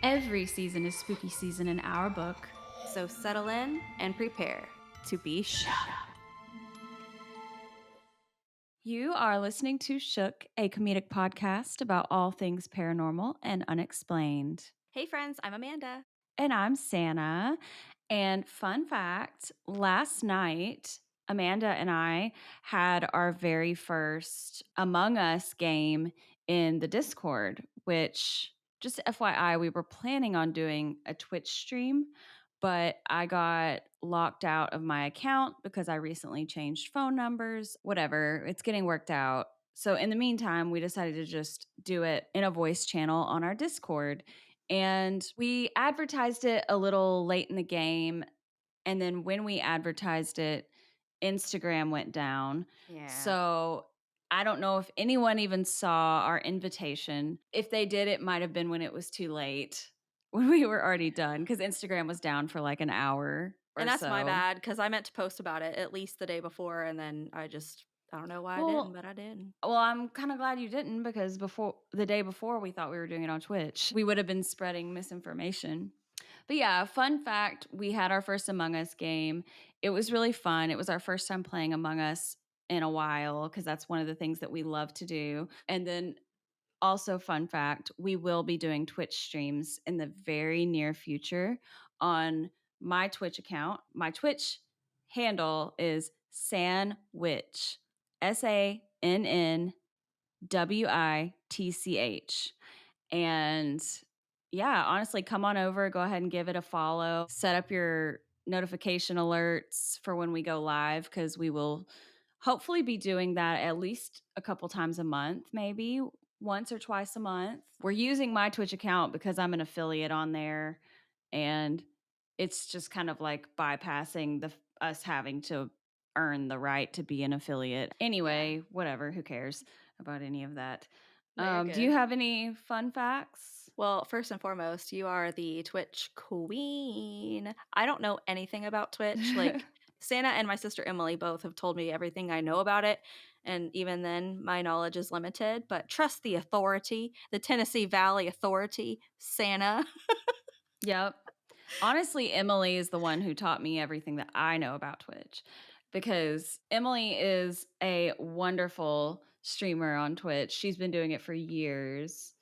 Every season is spooky season in our book. So settle in and prepare to be shook. You are listening to Shook, a comedic podcast about all things paranormal and unexplained. Hey friends, I'm Amanda. And I'm Sannah. And fun fact, last night, Amanda and I had our very first Among Us game in the Discord, which, just FYI, we were planning on doing a Twitch stream, but I got locked out of my account because I recently changed phone numbers. Whatever, it's getting worked out. So, in the meantime, we decided to just do it in a voice channel on our Discord. And we advertised it a little late in the game. And then when we advertised it, Instagram went down. Yeah. So I don't know if anyone even saw our invitation. If they did, it might have been when it was too late, when we were already done, because Instagram was down for like an hour or And that's so. my bad because I meant to post about it at least the day before, and then I don't know why I didn't, but I did. Well, I'm kind of glad you didn't, because the day before we thought we were doing it on Twitch, we would have been spreading misinformation. But yeah, fun fact, we had our first Among Us game. It was really fun. It was our first time playing Among Us in a while, because that's one of the things that we love to do. And then also, fun fact, we will be doing Twitch streams in the very near future on my Twitch account. My Twitch handle is Sandwich, SANNWITCH. And yeah, honestly, come on over, go ahead and give it a follow. Set up your notification alerts for when we go live, because we will hopefully be doing that at least a couple times a month, maybe once or twice a month. We're using my Twitch account because I'm an affiliate on there, and it's just kind of like bypassing us having to earn the right to be an affiliate. Anyway, whatever, who cares about any of that? No, Do you have any fun facts? Well, first and foremost, you are the Twitch queen. I don't know anything about Twitch. Like, Santa and my sister Emily both have told me everything I know about it. And even then, my knowledge is limited. But trust the authority, the Tennessee Valley Authority, Santa. Yep. Honestly, Emily is the one who taught me everything that I know about Twitch, because Emily is a wonderful streamer on Twitch. She's been doing it for years.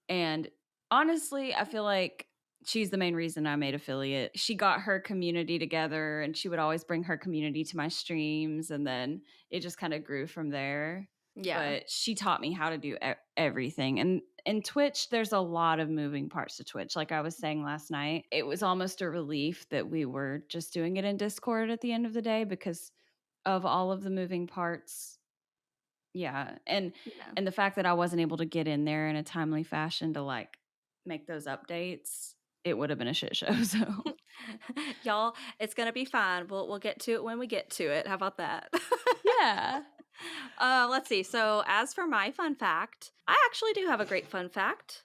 And honestly, I feel like she's the main reason I made affiliate. She got her community together, and she would always bring her community to my streams. And then it just kind of grew from there. Yeah. But she taught me how to do everything. And in Twitch, there's a lot of moving parts to Twitch. Like I was saying last night, it was almost a relief that we were just doing it in Discord at the end of the day, because of all of the moving parts. Yeah. And the fact that I wasn't able to get in there in a timely fashion to like make those updates, it would have been a shit show. So Y'all, it's going to be fine. We'll get to it when we get to it. How about that? yeah. Let's see. So, as for my fun fact, I actually do have a great fun fact.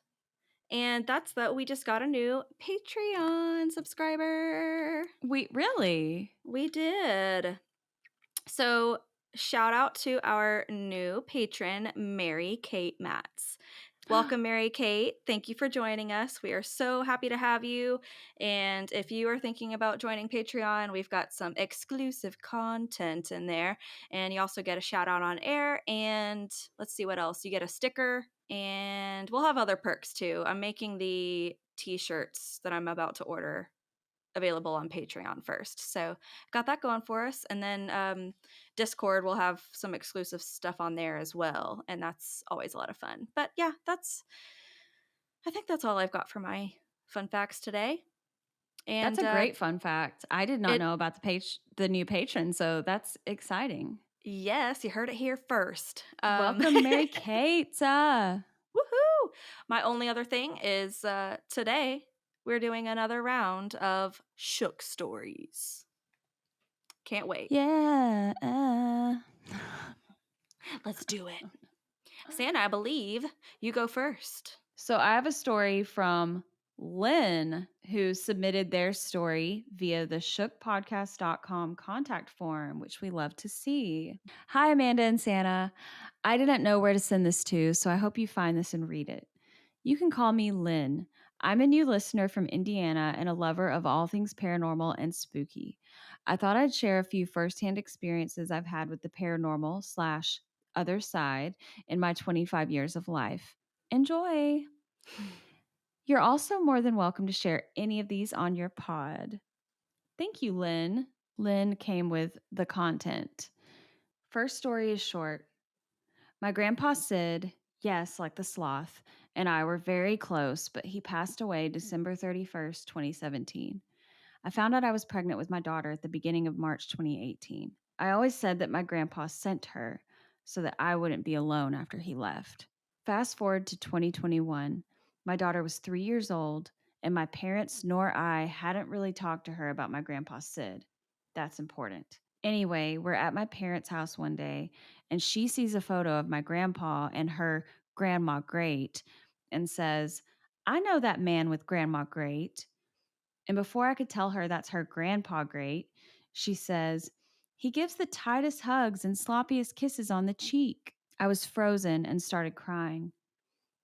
And that's that we just got a new Patreon subscriber. We really? We did. So, shout out to our new patron, Mary Kate Matz. Welcome, Mary Kate. Thank you for joining us. We are so happy to have you. And if you are thinking about joining Patreon, we've got some exclusive content in there. And you also get a shout out on air. And let's see what else. You get a sticker, and we'll have other perks too. I'm making the t-shirts that I'm about to order available on Patreon first. So got that going for us. And then Discord will have some exclusive stuff on there as well. And that's always a lot of fun. But yeah, I think that's all I've got for my fun facts today. And that's a great fun fact. I did not know about the new patron, so that's exciting. Yes, you heard it here first. Welcome, Mary Kate. Woohoo! My only other thing is today we're doing another round of Shook Stories. Can't wait. Yeah. Let's do it. Santa, I believe you go first. So I have a story from Lynn, who submitted their story via the shookpodcast.com contact form, which we love to see. Hi, Amanda and Santa. I didn't know where to send this to, so I hope you find this and read it. You can call me Lynn. I'm a new listener from Indiana and a lover of all things paranormal and spooky. I thought I'd share a few firsthand experiences I've had with the paranormal slash other side in my 25 years of life. Enjoy. You're also more than welcome to share any of these on your pod. Thank you, Lynn. Lynn came with the content. First story is short. My grandpa Sid, yes, like the sloth, and I were very close, but he passed away December 31st, 2017. I found out I was pregnant with my daughter at the beginning of March 2018. I always said that my grandpa sent her so that I wouldn't be alone after he left. Fast forward to 2021. My daughter was 3 years old, and my parents nor I hadn't really talked to her about my grandpa Sid. That's important. Anyway, we're at my parents' house one day, and she sees a photo of my grandpa and her grandma great and says, I know that man with grandma great. And before I could tell her that's her grandpa great, she says, he gives the tightest hugs and sloppiest kisses on the cheek. I was frozen and started crying.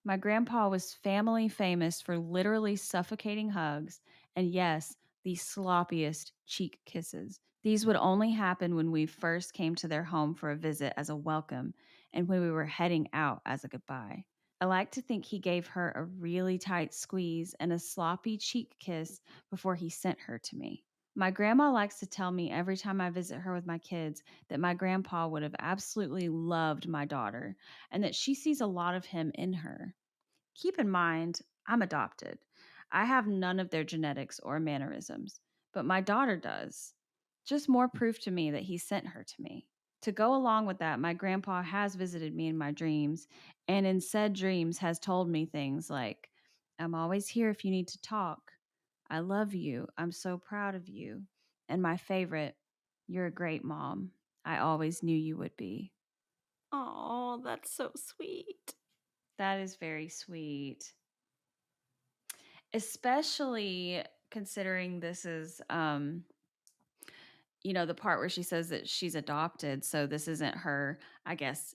My grandpa was family famous for literally suffocating hugs and, yes, the sloppiest cheek kisses. These would only happen when we first came to their home for a visit as a welcome and when we were heading out as a goodbye. I like to think he gave her a really tight squeeze and a sloppy cheek kiss before he sent her to me. My grandma likes to tell me every time I visit her with my kids that my grandpa would have absolutely loved my daughter and that she sees a lot of him in her. Keep in mind, I'm adopted. I have none of their genetics or mannerisms, but my daughter does. Just more proof to me that he sent her to me. To go along with that, my grandpa has visited me in my dreams, and in said dreams has told me things like, I'm always here if you need to talk. I love you. I'm so proud of you. And my favorite, you're a great mom. I always knew you would be. Oh, that's so sweet. That is very sweet. Especially considering this is the part where she says that she's adopted, so this isn't her, I guess,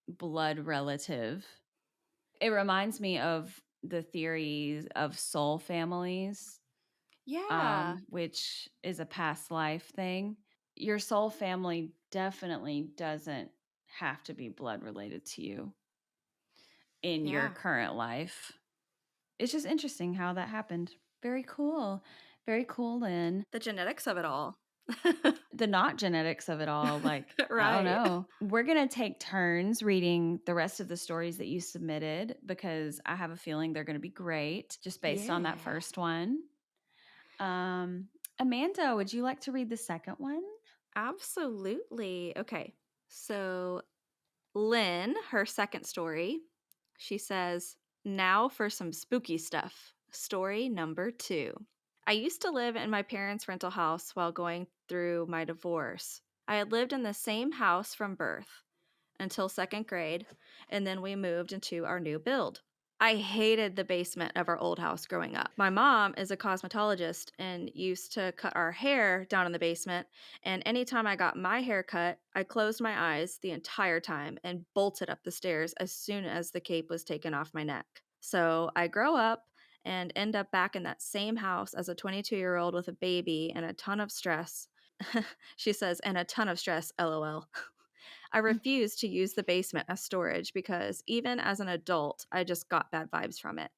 blood relative. It reminds me of the theories of soul families, Yeah. which is a past life thing. Your soul family definitely doesn't have to be blood related to you in your Yeah. current life. It's just interesting how that happened. Very cool. Very cool, Lynn. The genetics of it all. The not genetics of it all, like, I don't Right. know. We're going to take turns reading the rest of the stories that you submitted because I have a feeling they're going to be great just based on that Yeah. first one. Um, Amanda, would you like to read the second one? Absolutely. Okay. So, Lynn, her second story, she says, now for some spooky stuff. Story number 2. I used to live in my parents' rental house while going through my divorce. I had lived in the same house from birth until second grade, and then we moved into our new build. I hated the basement of our old house growing up. My mom is a cosmetologist and used to cut our hair down in the basement. And anytime I got my hair cut, I closed my eyes the entire time and bolted up the stairs as soon as the cape was taken off my neck. So I grow up and end up back in that same house as a 22-year-old with a baby and a ton of stress. She says, and a ton of stress, lol. I refused to use the basement as storage because even as an adult, I just got bad vibes from it.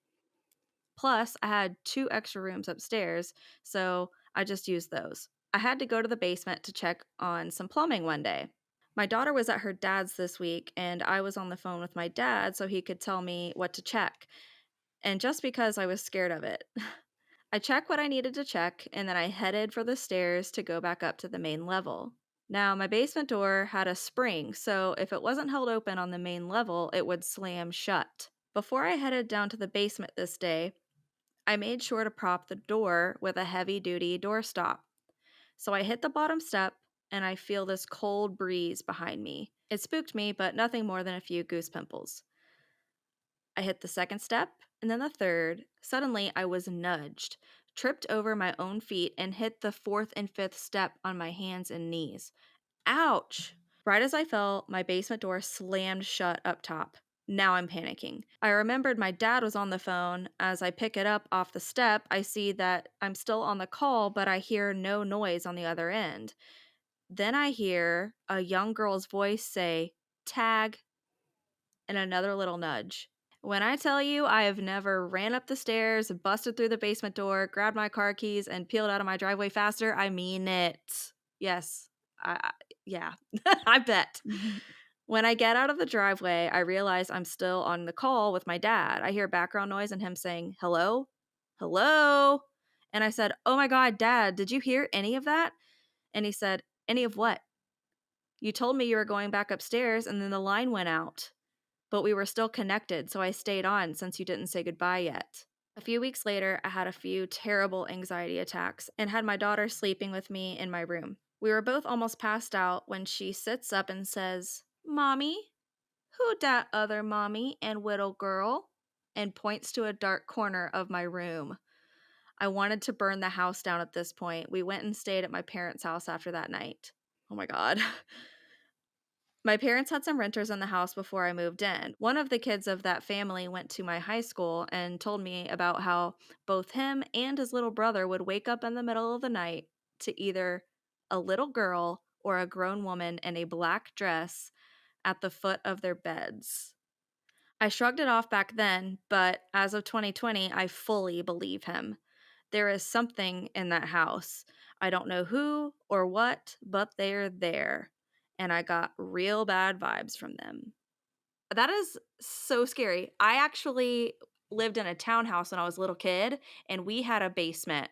Plus, I had 2 extra rooms upstairs, so I just used those. I had to go to the basement to check on some plumbing one day. My daughter was at her dad's this week, and I was on the phone with my dad so he could tell me what to check. And just because I was scared of it, I checked what I needed to check, and then I headed for the stairs to go back up to the main level. Now, my basement door had a spring, so if it wasn't held open on the main level, it would slam shut. Before I headed down to the basement this day, I made sure to prop the door with a heavy duty doorstop. So I hit the bottom step, and I feel this cold breeze behind me. It spooked me, but nothing more than a few goose pimples. I hit the second step and then the third. Suddenly, I was nudged, tripped over my own feet, and hit the fourth and fifth step on my hands and knees. Ouch! Right as I fell, my basement door slammed shut up top. Now I'm panicking. I remembered my dad was on the phone. As I pick it up off the step, I see that I'm still on the call, but I hear no noise on the other end. Then I hear a young girl's voice say, "Tag," and another little nudge. When I tell you I have never ran up the stairs, busted through the basement door, grabbed my car keys, and peeled out of my driveway faster, I mean it. Yes. I yeah. I bet. Mhm. When I get out of the driveway, I realize I'm still on the call with my dad. I hear background noise and him saying, "Hello? Hello?" And I said, "Oh my God, Dad, did you hear any of that?" And he said, "Any of what? You told me you were going back upstairs and then the line went out. But we were still connected, so I stayed on since you didn't say goodbye yet." A few weeks later, I had a few terrible anxiety attacks and had my daughter sleeping with me in my room. We were both almost passed out when she sits up and says, "Mommy, who dat other mommy and little girl?" and points to a dark corner of my room. I wanted to burn the house down at this point. We went and stayed at my parents' house after that night. Oh my God. My parents had some renters in the house before I moved in. One of the kids of that family went to my high school and told me about how both him and his little brother would wake up in the middle of the night to either a little girl or a grown woman in a black dress at the foot of their beds. I shrugged it off back then, but as of 2020, I fully believe him. There is something in that house. I don't know who or what, but they're there. And I got real bad vibes from them. That is so scary. I actually lived in a townhouse when I was a little kid, and we had a basement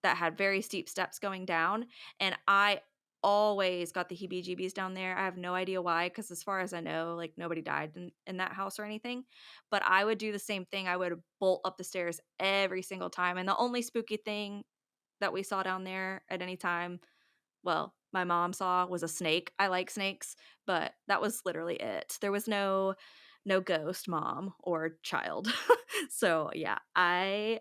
that had very steep steps going down, and I always got the heebie-jeebies down there. I have no idea why, because as far as I know, like, nobody died in that house or anything, but I would do the same thing. I would bolt up the stairs every single time, and the only spooky thing that we saw down there at any time, well, my mom saw, was a snake. I like snakes, but that was literally it. There was no ghost mom or child. So, yeah, I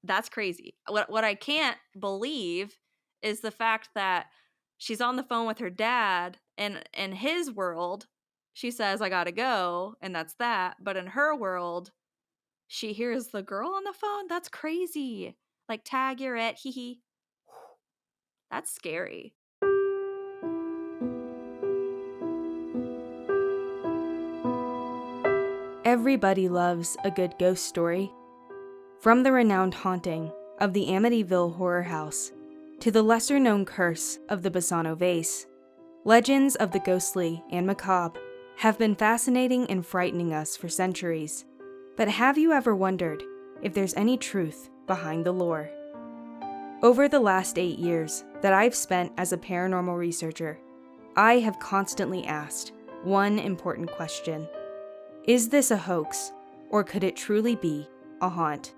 that's crazy. What I can't believe is the fact that she's on the phone with her dad, and in his world, she says, "I gotta go," and that's that, but in her world, she hears the girl on the phone? That's crazy. Like, "Tag, you're it, hee hee." That's scary. Everybody loves a good ghost story. From the renowned haunting of the Amityville Horror House to the lesser-known curse of the Bassano Vase, legends of the ghostly and macabre have been fascinating and frightening us for centuries. But have you ever wondered if there's any truth behind the lore? Over the last 8 years that I've spent as a paranormal researcher, I have constantly asked one important question. Is this a hoax, or could it truly be a haunt?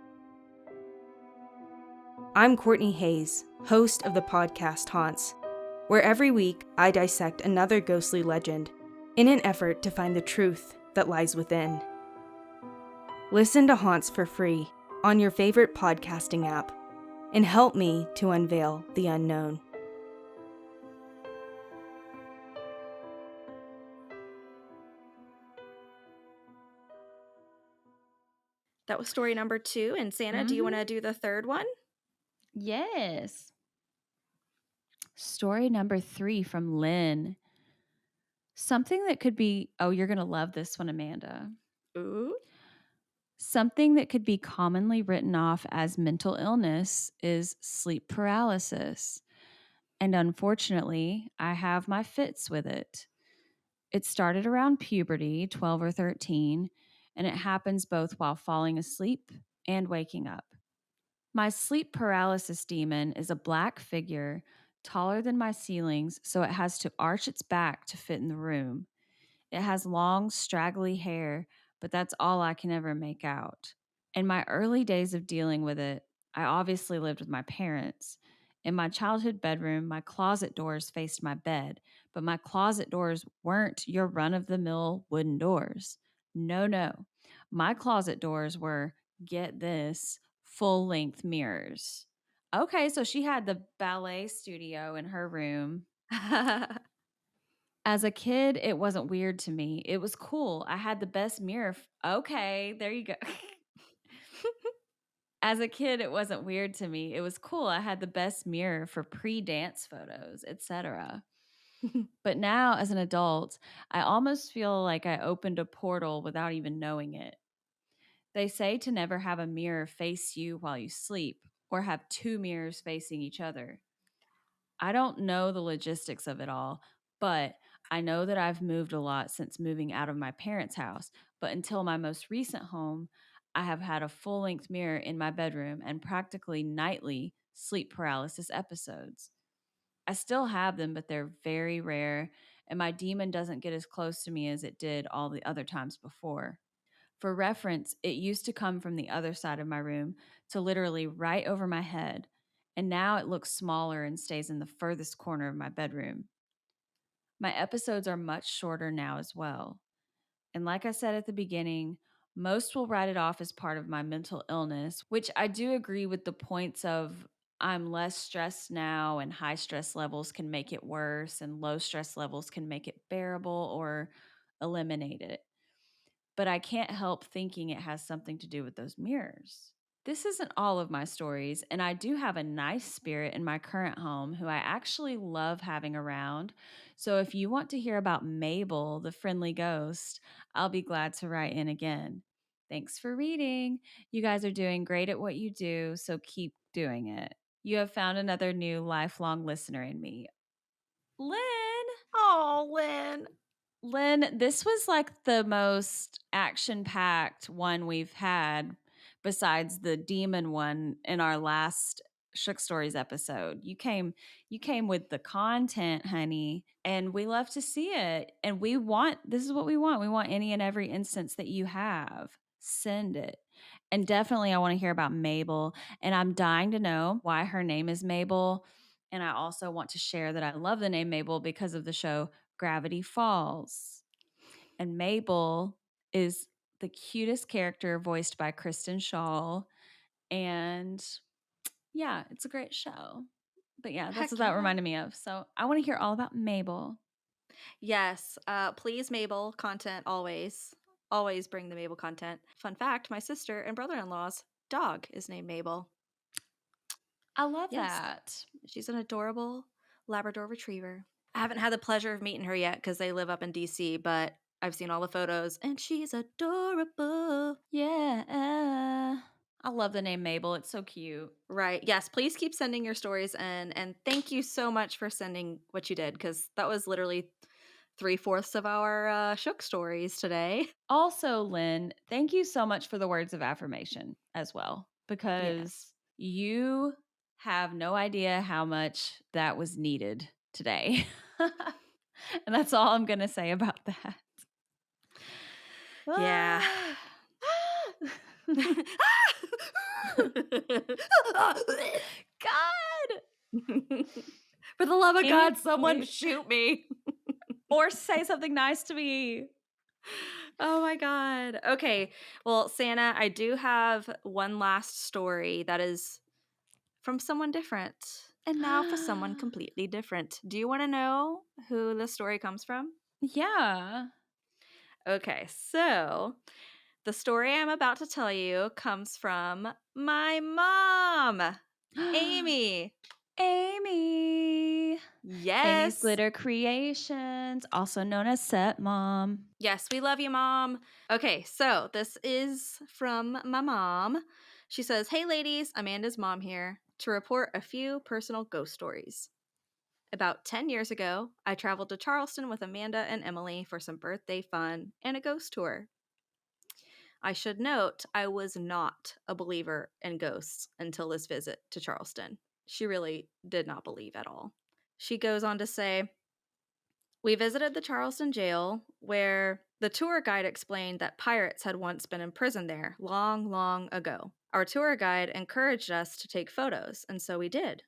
I'm Courtney Hayes, host of the podcast Haunts, where every week I dissect another ghostly legend in an effort to find the truth that lies within. Listen to Haunts for free on your favorite podcasting app and help me to unveil the unknown. That was story number 2, and Santa, do you Mhm. wanna do the 3rd one? Yes. Story number 3 from Lynn. Something that could be oh, you're gonna love this one, Amanda. Ooh. Something that could be commonly written off as mental illness is sleep paralysis. And unfortunately, I have my fits with it. It started around puberty, 12 or 13, and it happens both while falling asleep and waking up. My sleep paralysis demon is a black figure taller than my ceilings, so it has to arch its back to fit in the room. It has long, straggly hair, but that's all I can ever make out. In my early days of dealing with it, I obviously lived with my parents. In my childhood bedroom, my closet doors faced my bed, but my closet doors weren't your run of the mill wooden doors. No, no. My closet doors were, get this, full length mirrors. Okay, so she had the ballet studio in her room. As a kid, it wasn't weird to me. It was cool. I had the best mirror okay, there you go. As a kid, it wasn't weird to me. It was cool. I had the best mirror for pre-dance photos, etc. But now as an adult, I almost feel like I opened a portal without even knowing it. They say to never have a mirror face you while you sleep or have two mirrors facing each other. I don't know the logistics of it all, but I know that I've moved a lot since moving out of my parents' house. But until my most recent home, I have had a full length mirror in my bedroom and practically nightly sleep paralysis episodes. I still have them, but they're very rare, and my demon doesn't get as close to me as it did all the other times before. For reference, it used to come from the other side of my room to literally right over my head, and now it looks smaller and stays in the furthest corner of my bedroom. My episodes are much shorter now as well. And like I said at the beginning, most will write it off as part of my mental illness, which I do agree with the points of I'm less stressed now, and high stress levels can make it worse, and low stress levels can make it bearable or eliminate it, but I can't help thinking it has something to do with those mirrors. This isn't all of my stories, and I do have a nice spirit in my current home who I actually love having around. So if you want to hear about Mabel, the friendly ghost, I'll be glad to write in again. Thanks for reading. You guys are doing great at what you do, so keep doing it. You have found another new lifelong listener in me. Lynn! Oh, Lynn. Lynn, this was like the most action-packed one we've had besides the demon one in our last Shook Stories episode. You came with the content, honey, and we love to see it. And we want this is what we want. We want any and every instance that you have. Send it. And definitely I want to hear about Mabel, and I'm dying to know why her name is Mabel. And I also want to share that I love the name Mabel because of the show Gravity Falls. And Mabel is the cutest character voiced by Kristen Shaw. And yeah, it's a great show. But yeah, that's what Heck that yeah. reminded me of. So I want to hear all about Mabel. Yes, please, Mabel content always. Always bring the Mabel content. Fun fact, my sister and brother-in-law's dog is named Mabel. I love Yes, that. she's an adorable Labrador retriever. I haven't had the pleasure of meeting her yet because they live up in DC, but I've seen all the photos and she's adorable. Yeah. I love the name Mabel. It's so cute. Right. Yes, please keep sending your stories in, and thank you so much for sending what you did because that was literally 3/4 of our shook stories today. Also, Lynn, thank you so much for the words of affirmation as well, Yes. because you have no idea how much that was needed today. And that's all I'm going to say about that. Yeah. Ah. God, For the love of can you God, someone please? shoot me. Or say something nice to me. Oh my god. Okay. Well, Santa, I do have one last story that is from someone different. And now for someone completely different. Do you want to know who the story comes from? Yeah. Okay. So, the story I'm about to tell you comes from my mom, Amy. Amy. Amy's Yes. Glitter Creations, also known as Set Mom. Yes, we love you, Mom. Okay, so this is from my mom. She says, "Hey, ladies, Amanda's mom here to report a few personal ghost stories. About 10 years ago, I traveled to Charleston with Amanda and Emily for some birthday fun and a ghost tour. I should note, I was not a believer in ghosts until this visit to Charleston. She really did not believe at all." She goes on to say, "We visited the Charleston jail, where the tour guide explained that pirates had once been imprisoned there long, long ago. Our tour guide encouraged us to take photos, and so we did.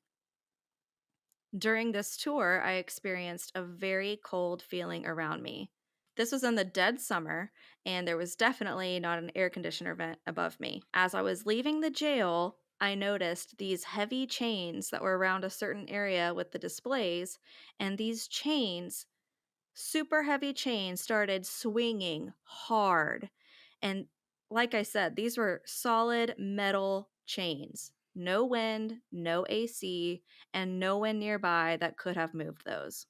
During this tour, I experienced a very cold feeling around me. This was in the dead summer, and there was definitely not an air conditioner vent above me. As I was leaving the jail, I noticed these heavy chains that were around a certain area with the displays, and these chains super heavy chain started swinging hard. And like I said, these were solid metal chains. No wind, no AC, and no one nearby that could have moved those.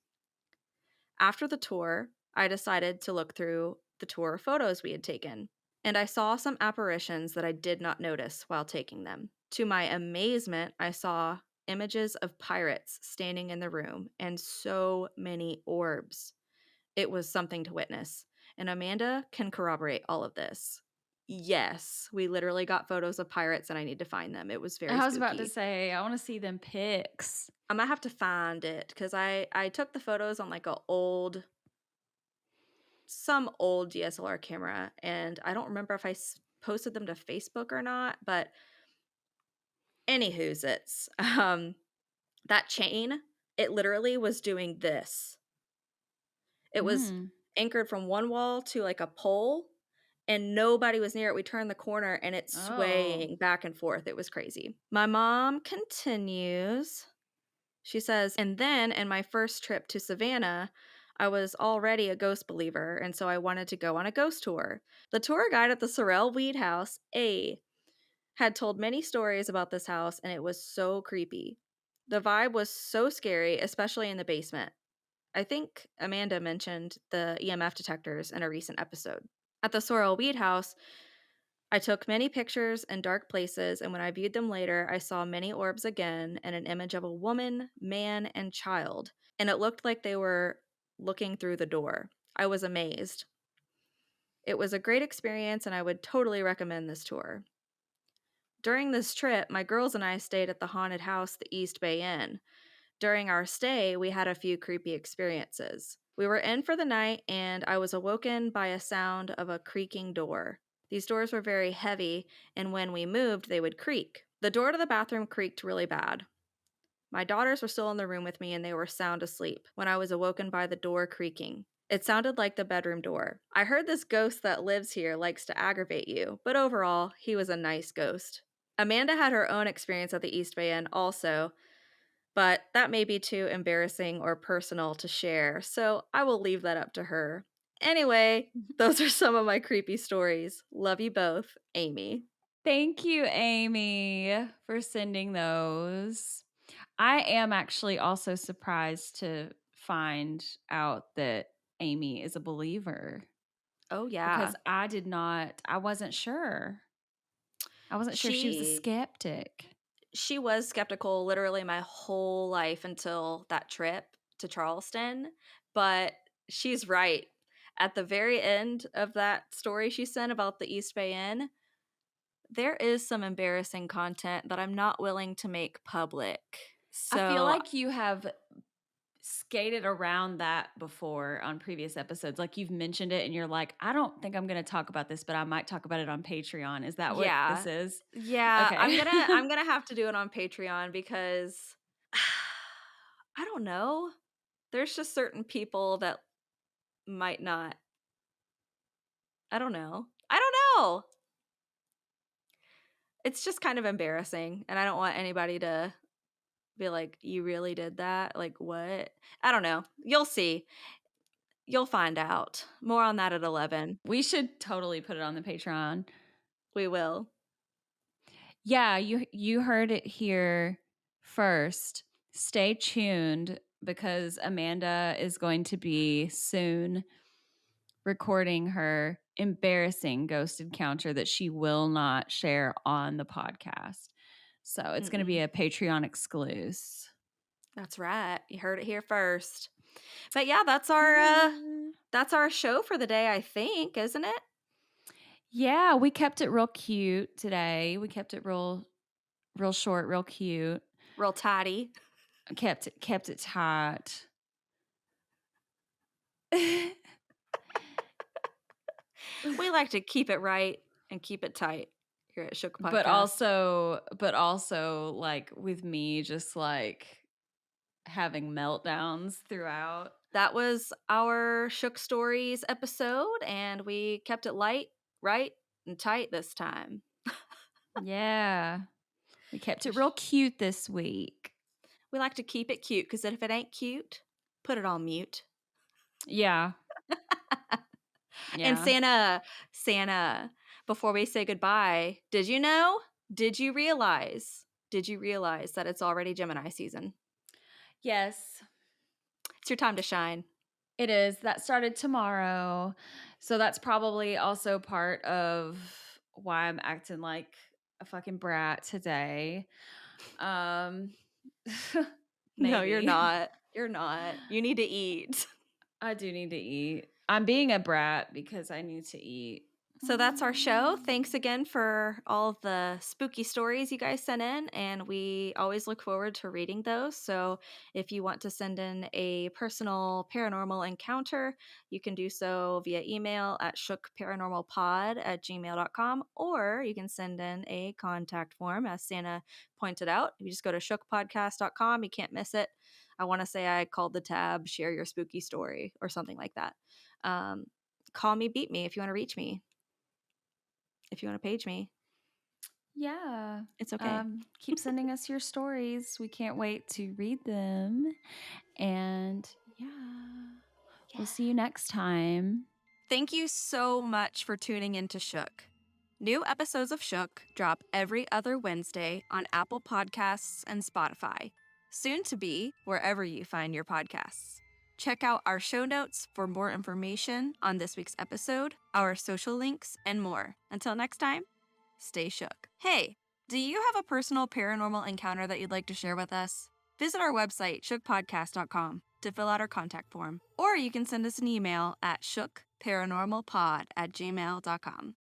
After the tour, I decided to look through the tour photos we had taken, and I saw some apparitions that I did not notice while taking them. To my amazement, I saw images of pirates standing in the room and so many orbs. It was something to witness, and Amanda can corroborate all of this. Yes, we literally got photos of pirates and I need to find them. It was very I was about to spooky. say, I wanna see them pics. I'm gonna have to find it because I took the photos on like a old some old DSLR camera, and I don't remember if posted them to Facebook or not, but anywho's it's that chain, it literally was doing this. It was Mm. anchored from one wall to like a pole, and nobody was near it. We turned the corner and it's Oh. swaying back and forth. It was crazy. My mom continues. She says, and then in my first trip to Savannah, I was already a ghost believer, and so I wanted to go on a ghost tour. The tour guide at the Sorrel Weed House, had told many stories about this house, and it was so creepy. The vibe was so scary, especially in the basement. I think Amanda mentioned the EMF detectors in a recent episode. At the Sorrel Weed House, I took many pictures in dark places, and when I viewed them later, I saw many orbs again and an image of a woman, man, and child, and it looked like they were looking through the door. I was amazed. It was a great experience, and I would totally recommend this tour. During this trip, my girls and I stayed at the haunted house, the East Bay Inn. During our stay, we had a few creepy experiences. We were in for the night, and I was awoken by a sound of a creaking door. These doors were very heavy, and when we moved, they would creak. The door to the bathroom creaked really bad. My daughters were still in the room with me, and they were sound asleep when I was awoken by the door creaking. It sounded like the bedroom door. I heard this ghost that lives here likes to aggravate you, but overall, he was a nice ghost. Amanda had her own experience at the East Bay Inn also, but that may be too embarrassing or personal to share, so I will leave that up to her. Anyway, those are some of my creepy stories. Love you both, Amy. Thank you, Amy, for sending those. I am actually also surprised to find out that Amy is a believer Oh, because yeah. I wasn't sure. I wasn't sure she was a She skeptic. she was skeptical literally my whole life until that trip to Charleston, but she's right. At the very end of that story she sent about the East Bay Inn, there is some embarrassing content that I'm not willing to make public. I feel So, like you have skated around that before on previous episodes. Like you've mentioned it and you're like, I don't think I'm going to talk about this, but I might talk about it on Patreon. Is that what this yeah. is? Yeah, I'm Okay. going to I'm going to have to do it on Patreon because I don't know. There's just certain people that might not. I don't know. I don't know. It's just kind of embarrassing, and I don't want anybody to be like, "You really did that? Like, what?" I don't know. You'll see. You'll find out. More on that at 11. We should totally put it on the Patreon. We will. Yeah, you heard it here first. Stay tuned because Amanda is going to be soon recording her embarrassing ghost encounter that she will not share on the podcast. So it's going to be Mm-mm. a Patreon exclusive. That's right. You heard it here first. But yeah, Yeah. that's our show for the day, I think, isn't it? Yeah, we kept it real cute today. We kept it real short, real cute. Real tidy. Kept it tight. We like to keep it right and keep it tight here at Shook But Podcast. also, like, with me just, like, having meltdowns throughout. That was our Shook Stories episode, and we kept it light, right, and tight this time. Yeah. We kept it real 'Cause cute this week. we like to keep it cute, because if it ain't cute, put it on mute. Yeah. And Yeah. Santa, before we say goodbye, did you know? Did you realize? Did you realize that it's already Gemini season? Yes, It's your time to shine. it is. That started tomorrow. So that's probably also part of why I'm acting like a fucking brat today. Um No, you're maybe. not. You're not. You need to eat. I do need to eat. I'm being a brat because I need to eat. So that's our show. Thanks again for all of the spooky stories you guys sent in, and we always look forward to reading those. So if you want to send in a personal paranormal encounter, you can do so via email at shookparanormalpod@gmail.com, or you can send in a contact form, as Santa pointed out. You just go to shookpodcast.com. You can't miss it. I want to say I called the tab "Share Your Spooky Story" or something like that. Um, Call me, beat me if you want to reach me. If you wanna page me, Yeah. it's okay. Keep sending us your stories. We can't wait to read them. And yeah, we'll see you Yeah. next time. Thank you so much for tuning in to Shook. New episodes of Shook drop every other Wednesday on Apple Podcasts and Spotify, soon to be wherever you find your podcasts. Check out our show notes for more information on this week's episode, our social links, and more. Until next time, stay shook. Hey, do you have a personal paranormal encounter that you'd like to share with us? Visit our website, shookpodcast.com, to fill out our contact form. Or you can send us an email at shookparanormalpod@gmail.com.